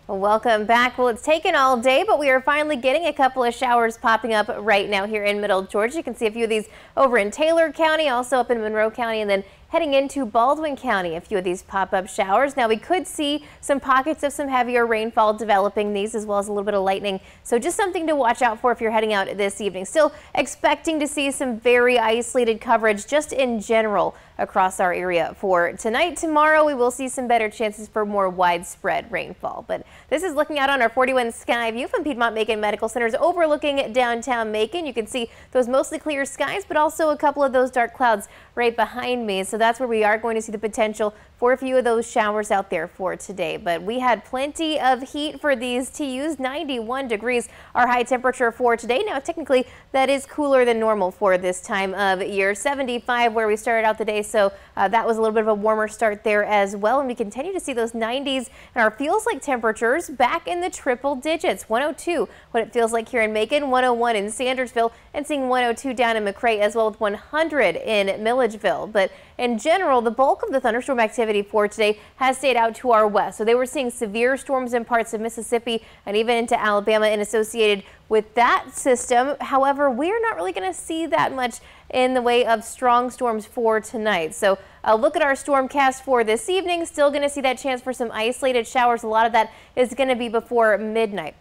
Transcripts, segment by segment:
Well, welcome back. Well, it's taken all day, but we are finally getting a couple of showers popping up right now here in Middle Georgia. You can see a few of these over in Taylor County, also up in Monroe County, and then heading into Baldwin County, a few of these pop-up showers. Now, we could see some pockets of some heavier rainfall developing these, as well as a little bit of lightning. So just something to watch out for if you're heading out this evening. Still expecting to see some very isolated coverage just in general across our area for tonight. Tomorrow, we will see some better chances for more widespread rainfall. But this is looking out on our 41 sky view from Piedmont-Macon Medical Centers overlooking downtown Macon. You can see those mostly clear skies, but also a couple of those dark clouds right behind me. So that's where we are going to see the potential for a few of those showers out there for today. But we had plenty of heat for these TUs. 91 degrees our high temperature for today. Now, technically, that is cooler than normal for this time of year. 75 where we started out the day. So that was a little bit of a warmer start there as well. And we continue to see those 90s and our feels like temperatures back in the triple digits. 102 what it feels like here in Macon, 101 in Sandersville, and seeing 102 down in McRae as well, with 100 in Milledgeville. But in general, the bulk of the thunderstorm activity for today has stayed out to our west. So they were seeing severe storms in parts of Mississippi and even into Alabama and associated with that system. However, we're not really going to see that much in the way of strong storms for tonight. So look at our stormcast for this evening. Still going to see that chance for some isolated showers. A lot of that is going to be before midnight.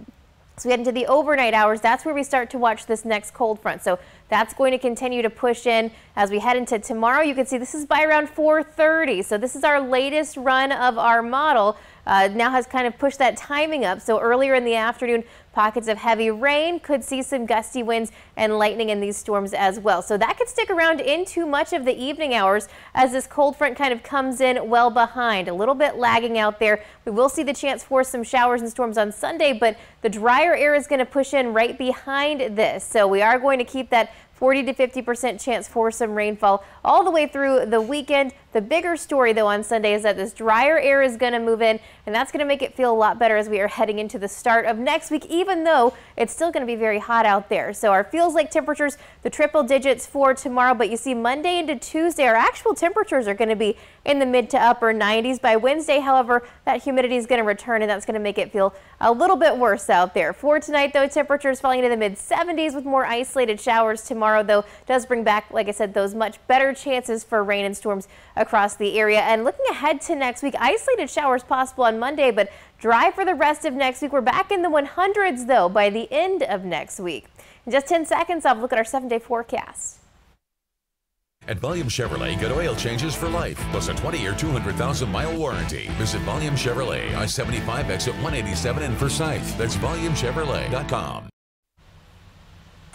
So we get into the overnight hours. That's where we start to watch this next cold front. So that's going to continue to push in as we head into tomorrow. You can see this is by around 4:30. So this is our latest run of our model. Now has kind of pushed that timing up. So earlier in the afternoon, pockets of heavy rain, could see some gusty winds and lightning in these storms as well. So that could stick around into much of the evening hours as this cold front kind of comes in well behind, a little bit lagging out there. We will see the chance for some showers and storms on Sunday, but the drier air is going to push in right behind this. So we are going to keep that 40 to 50% chance for some rainfall all the way through the weekend. The bigger story, though, on Sunday is that this drier air is going to move in, and that's going to make it feel a lot better as we are heading into the start of next week, even though it's still going to be very hot out there. So our feels like temperatures, the triple digits for tomorrow, but you see Monday into Tuesday, our actual temperatures are going to be in the mid to upper 90s. By Wednesday, however, that humidity is going to return, and that's going to make it feel a little bit worse out there. For tonight, though, temperatures falling into the mid 70s with more isolated showers. Tomorrow, though, does bring back, like I said, those much better chances for rain and storms across the area. And looking ahead to next week, isolated showers possible on Monday, but dry for the rest of next week. We're back in the 100s, though, by the end of next week. In just 10 seconds, I'll look at our 7-day forecast. At Volume Chevrolet, get oil changes for life, plus a 20-year, 200,000-mile warranty. Visit Volume Chevrolet, I-75 exit 187 in Forsyth. That's volumechevrolet.com.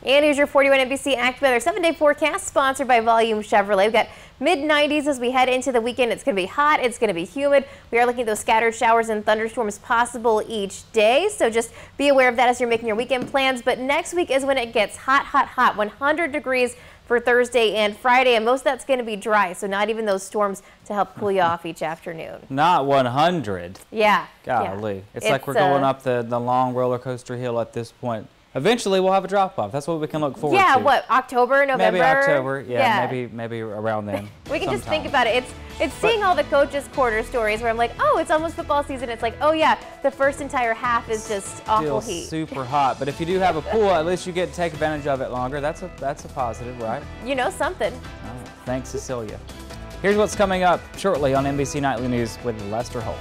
And here's your 41 NBC Active Weather 7-day forecast, sponsored by Volume Chevrolet. We've got mid-90s as we head into the weekend. It's going to be hot. It's going to be humid. We are looking at those scattered showers and thunderstorms possible each day. So just be aware of that as you're making your weekend plans. But next week is when it gets hot, hot, hot. 100 degrees for Thursday and Friday. And most of that's going to be dry. So not even those storms to help cool you off each afternoon. Not 100. Yeah. Golly. Yeah. It's like we're going up the long roller coaster hill at this point. Eventually, we'll have a drop-off. That's what we can look forward to. Yeah, what, October, November? Maybe October. Yeah. Maybe around then. We can just think about it. It's seeing all the coaches' corner stories where I'm like, oh, it's almost football season. It's like, oh yeah, the first entire half is just awful heat. Super hot. But if you do have a pool, at least you get to take advantage of it longer. That's a positive, right? You know something. Thanks, Cecilia. Here's what's coming up shortly on NBC Nightly News with Lester Holt.